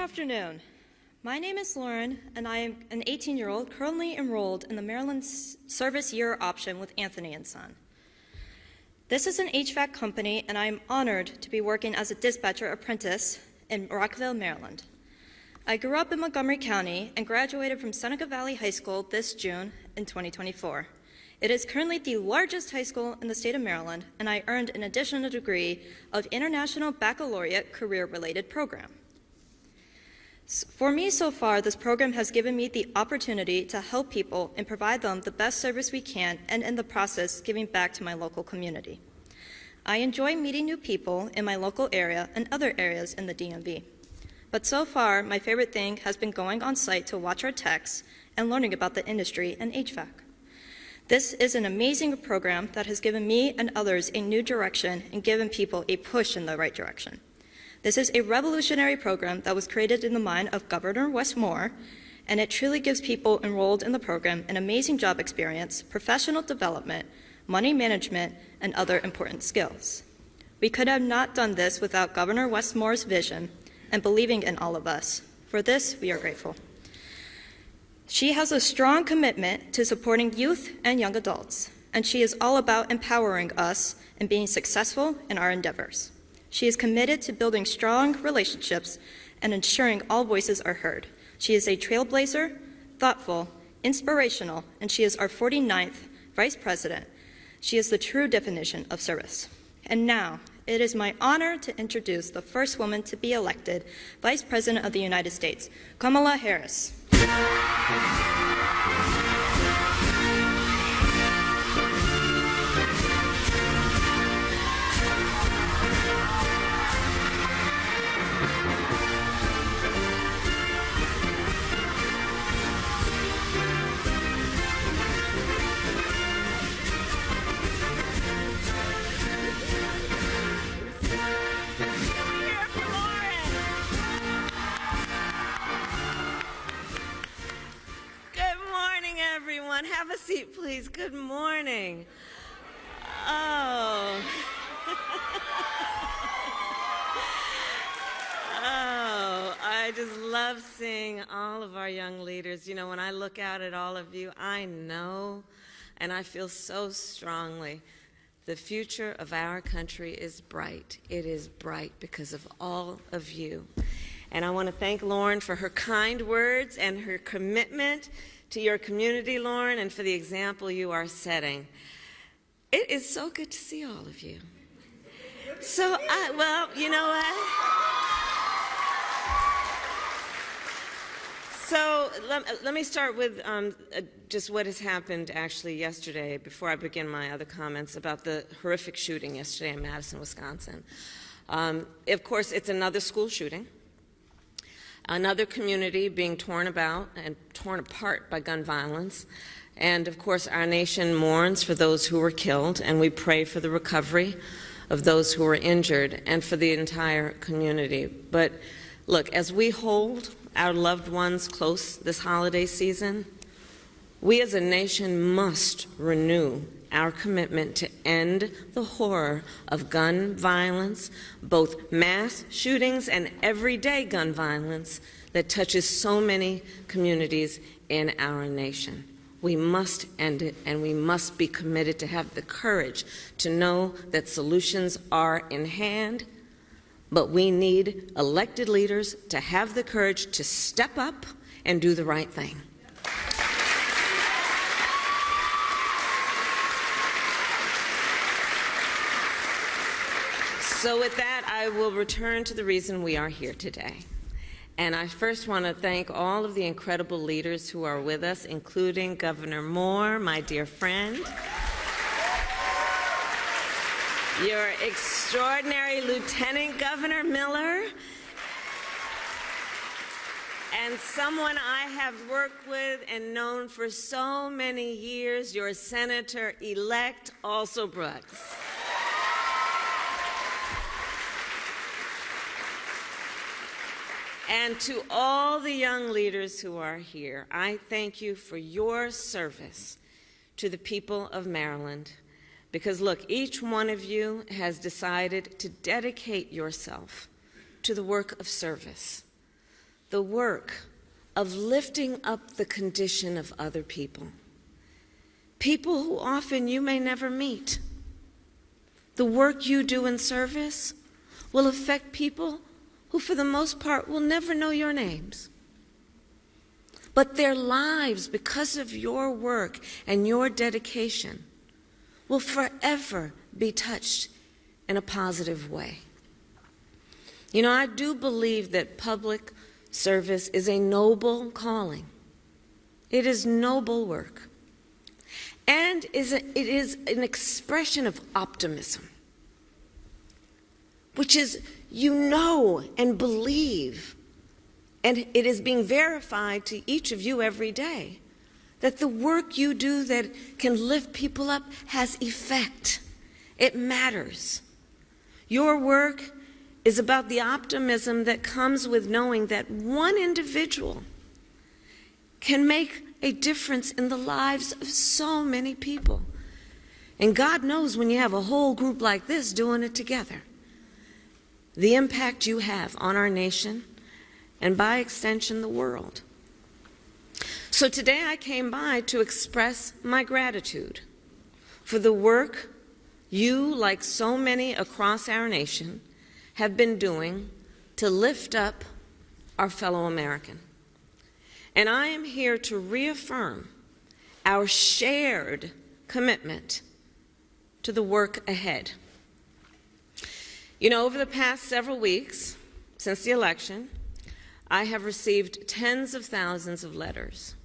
afternoon. My name is Lauren, and I am an 18-year-old currently enrolled in the Maryland Service Year option with Anthony & Son. This is an HVAC company, and I am honored to be working as a dispatcher apprentice in Rockville, Maryland. I grew up in Montgomery County and graduated from Seneca Valley High School this June in 2024. It is currently the largest high school in the state of Maryland, and I earned an additional degree of International Baccalaureate Career-Related Program. For me so far, this program has given me the opportunity to help people and provide them the best service we can, and in the process, giving back to my local community. I enjoy meeting new people in my local area and other areas in the DMV. But so far, my favorite thing has been going on site to watch our techs and learning about the industry and HVAC. This is an amazing program that has given me and others a new direction and given people a push in the right direction. This is a revolutionary program that was created in the mind of Governor Wes Moore, and it truly gives people enrolled in the program an amazing job experience, professional development, money management, and other important skills. We could have not done this without Governor Wes Moore's vision and believing in all of us. For this, we are grateful. She has a strong commitment to supporting youth and young adults, and she is all about empowering us and being successful in our endeavors. She is committed to building strong relationships and ensuring all voices are heard. She is a trailblazer, thoughtful, inspirational, and she is our 49th Vice President. She is the true definition of service. And now, it is my honor to introduce the first woman to be elected Vice President of the United States, Kamala Harris. Have a seat, please. Good morning. Oh. Oh, I just love seeing all of our young leaders. You know, when I look out at all of you, I know and I feel so strongly the future of our country is bright. It is bright because of all of you. And I want to thank Lauren for her kind words and her commitment to your community, Lauren, and for the example you are setting. It is so good to see all of you. So, well, you know what? So let me start with just what has happened actually yesterday before I begin my other comments about the horrific shooting yesterday in Madison, Wisconsin. Of course, it's another school shooting. Another community being torn apart by gun violence. And of course, our nation mourns for those who were killed, and we pray for the recovery of those who were injured and for the entire community. But look, as we hold our loved ones close this holiday season, we as a nation must renew our commitment to end the horror of gun violence, both mass shootings and everyday gun violence that touches so many communities in our nation. We must end it, and we must be committed to have the courage to know that solutions are in hand, but we need elected leaders to have the courage to step up and do the right thing. So with that, I will return to the reason we are here today. And I first want to thank all of the incredible leaders who are with us, including Governor Moore, my dear friend, your extraordinary Lieutenant Governor Miller, and someone I have worked with and known for so many years, your Senator-elect, also Brooks. And to all the young leaders who are here, I thank you for your service to the people of Maryland. Because look, each one of you has decided to dedicate yourself to the work of service. the work of lifting up the condition of other people, people who often you may never meet. The work you do in service will affect people who, for the most part, will never know your names. But their lives, because of your work and your dedication, will forever be touched in a positive way. You know, I do believe that public service is a noble calling. It is noble work. And it is an expression of optimism, which is you know and believe, and it is being verified to each of you every day, that the work you do that can lift people up has effect. It matters. Your work is about the optimism that comes with knowing that one individual can make a difference in the lives of so many people. And God knows when you have a whole group like this doing it together, the impact you have on our nation and by extension the world. So today I came by to express my gratitude for the work you, like so many across our nation, have been doing to lift up our fellow American. And I am here to reaffirm our shared commitment to the work ahead. You know, over the past several weeks, since the election, I have received tens of thousands of letters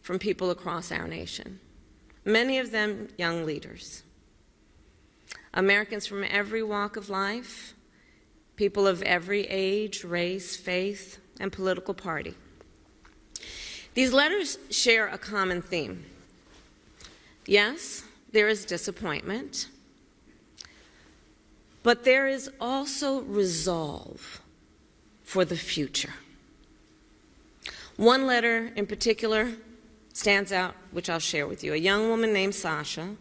from people across our nation, many of them young leaders, Americans from every walk of life, people of every age, race, faith, and political party. These letters share a common theme. Yes, there is disappointment, but there is also resolve for the future. One letter in particular stands out, which I'll share with you. A young woman named Sasha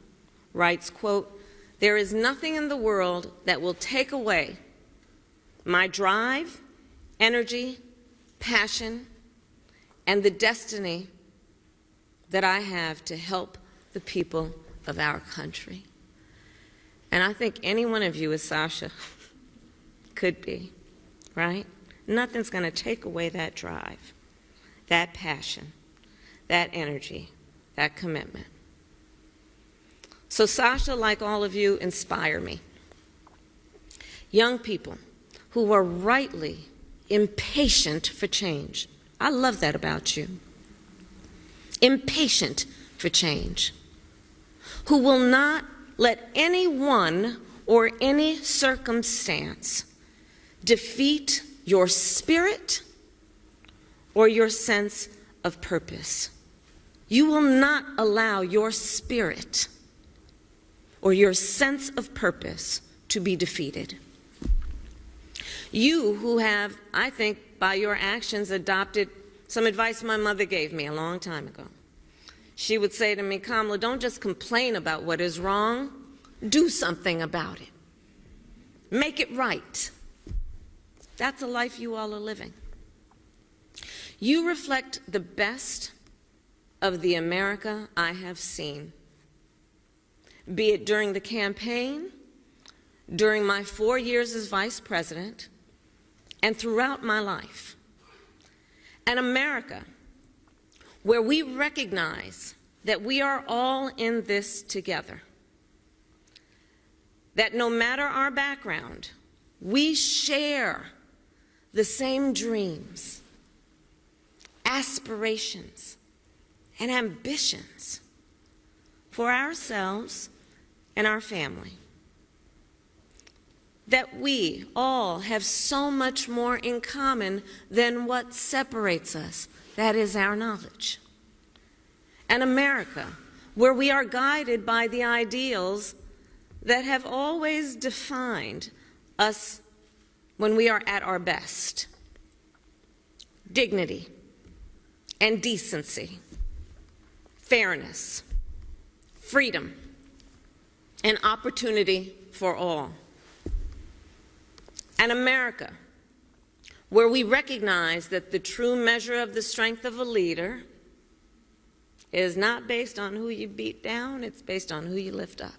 writes, quote, "There is nothing in the world that will take away my drive, energy, passion, and the destiny that I have to help the people of our country." And I think any one of you, as Sasha, could be, right? Nothing's going to take away that drive, that passion, that energy, that commitment. So Sasha, like all of you, inspire me. Young people who are rightly impatient for change. I love that about you. Impatient for change. Who will not let anyone or any circumstance defeat your spirit or your sense of purpose. You will not allow your spirit or your sense of purpose to be defeated. You who have, I think, by your actions adopted some advice my mother gave me a long time ago. She would say to me, "Kamala, don't just complain about what is wrong, do something about it. Make it right." That's a life you all are living. You reflect the best of the America I have seen, be it during the campaign, during my 4 years as vice president, and throughout my life. An America where we recognize that we are all in this together, that no matter our background, we share the same dreams, aspirations, and ambitions for ourselves and our family. That we all have so much more in common than what separates us. That is our knowledge. An America where we are guided by the ideals that have always defined us when we are at our best. Dignity and decency, fairness, freedom, and opportunity for all. An America where we recognize that the true measure of the strength of a leader is not based on who you beat down, it's based on who you lift up.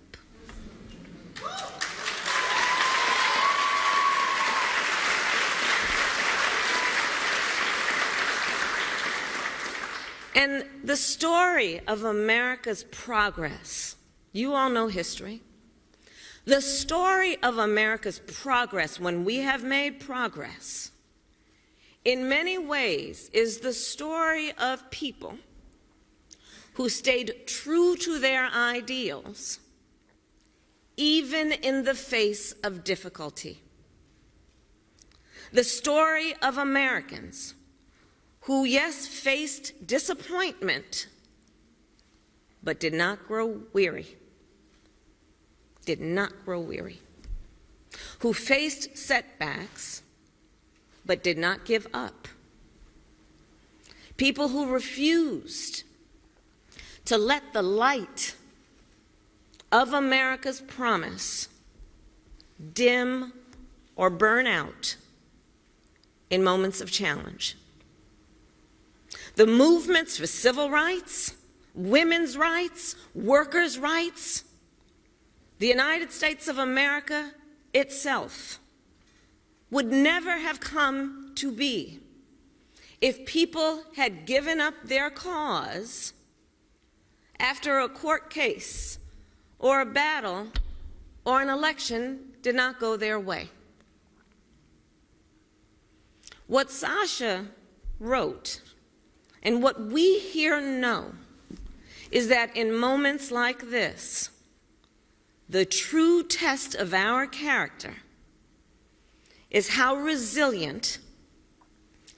And the story of America's progress, you all know history. The story of America's progress, when we have made progress, in many ways is the story of people who stayed true to their ideals, even in the face of difficulty. The story of Americans who, yes, faced disappointment, but did not grow weary. Did not grow weary. Who faced setbacks, but did not give up. People who refused to let the light of America's promise dim or burn out in moments of challenge. The movements for civil rights, women's rights, workers' rights, the United States of America itself would never have come to be if people had given up their cause after a court case or a battle or an election did not go their way. What Sasha wrote and what we here know is that in moments like this, the true test of our character is how resilient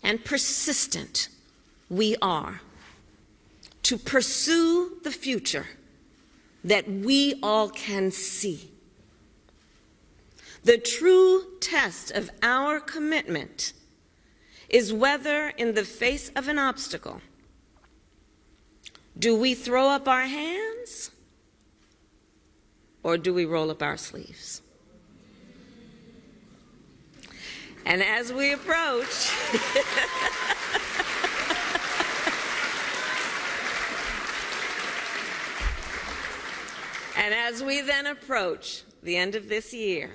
and persistent we are to pursue the future that we all can see. The true test of our commitment is whether, in the face of an obstacle, do we throw up our hands or do we roll up our sleeves? And as we approach, and as we then approach the end of this year,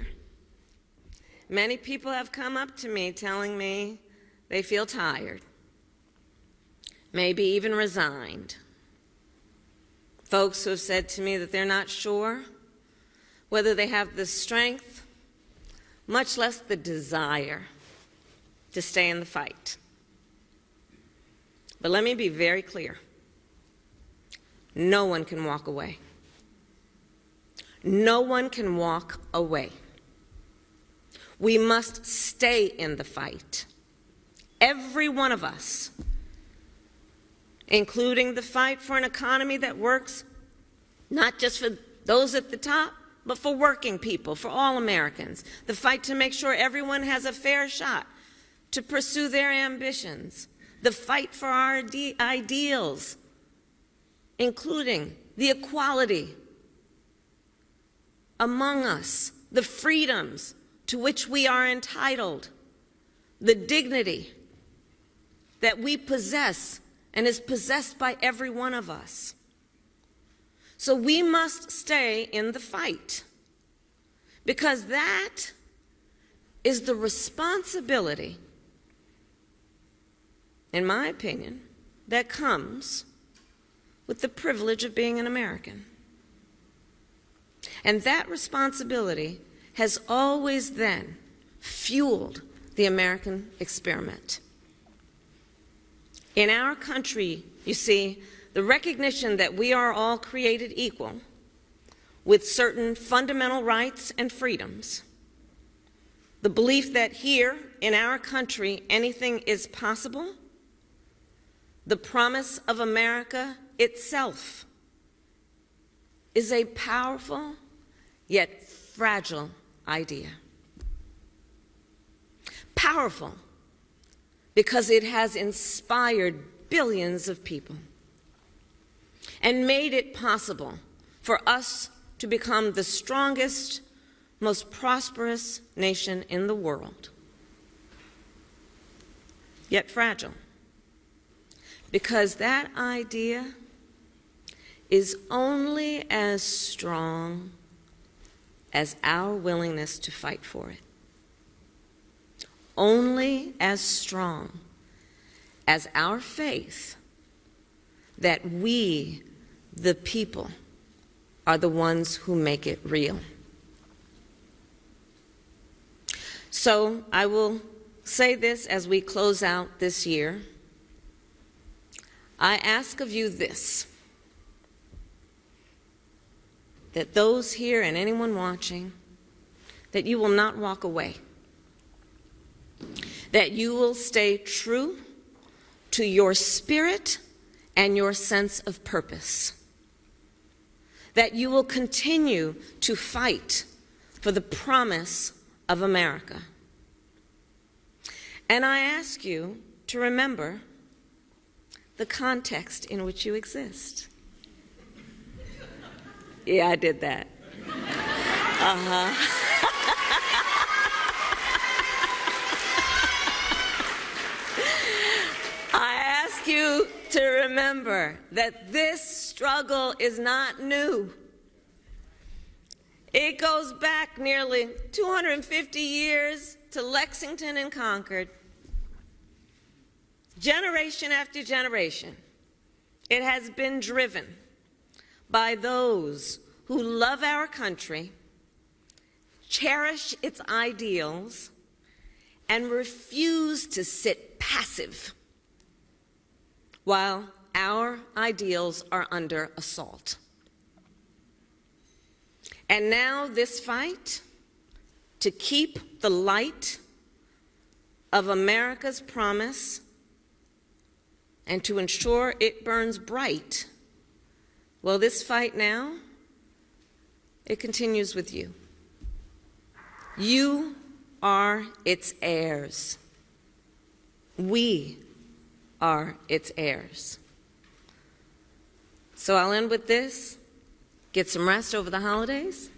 many people have come up to me telling me they feel tired, maybe even resigned. Folks who have said to me that they're not sure whether they have the strength, much less the desire, to stay in the fight. But let me be very clear. No one can walk away. No one can walk away. We must stay in the fight. Every one of us, including the fight for an economy that works, not just for those at the top, but for working people, for all Americans. The fight to make sure everyone has a fair shot to pursue their ambitions. The fight for our ideals, including the equality among us, the freedoms to which we are entitled, the dignity that we possess and is possessed by every one of us. So we must stay in the fight, because that is the responsibility, in my opinion, that comes with the privilege of being an American. And that responsibility has always then fueled the American experiment. In our country, you see, the recognition that we are all created equal with certain fundamental rights and freedoms, the belief that here in our country anything is possible, the promise of America itself is a powerful yet fragile idea. Powerful because it has inspired billions of people and made it possible for us to become the strongest, most prosperous nation in the world. yet fragile, because that idea is only as strong as our willingness to fight for it. Only as strong as our faith that we, the people, are the ones who make it real. So I will say this as we close out this year. I ask of you this, that those here and anyone watching, that you will not walk away, that you will stay true to your spirit and your sense of purpose, that you will continue to fight for the promise of America. And I ask you to remember the context in which you exist. Yeah, I did that. I ask you to remember that this struggle is not new. It goes back nearly 250 years to Lexington and Concord. Generation after generation, it has been driven by those who love our country, cherish its ideals, and refuse to sit passive while our ideals are under assault. And now this fight to keep the light of America's promise and to ensure it burns bright, well, this fight now, it continues with you. You are its heirs. We are its heirs. So I'll end with this. Get some rest over the holidays.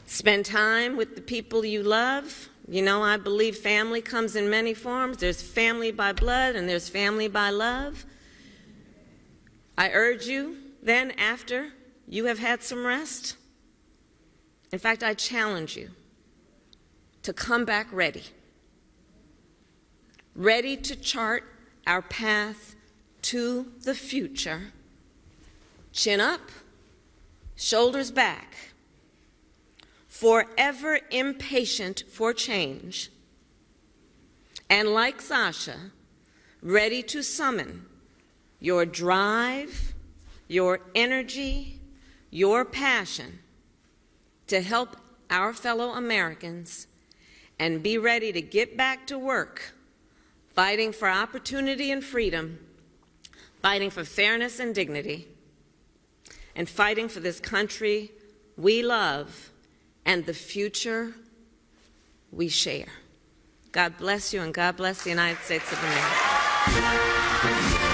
Spend time with the people you love. You know, I believe family comes in many forms. There's family by blood and there's family by love. I urge you then, after you have had some rest, in fact, I challenge you to come back ready to chart our path to the future, chin up, shoulders back, forever impatient for change, and like Sasha, ready to summon your drive, your energy, your passion to help our fellow Americans and be ready to get back to work, fighting for opportunity and freedom, fighting for fairness and dignity, and fighting for this country we love and the future we share. God bless you, and God bless the United States of America.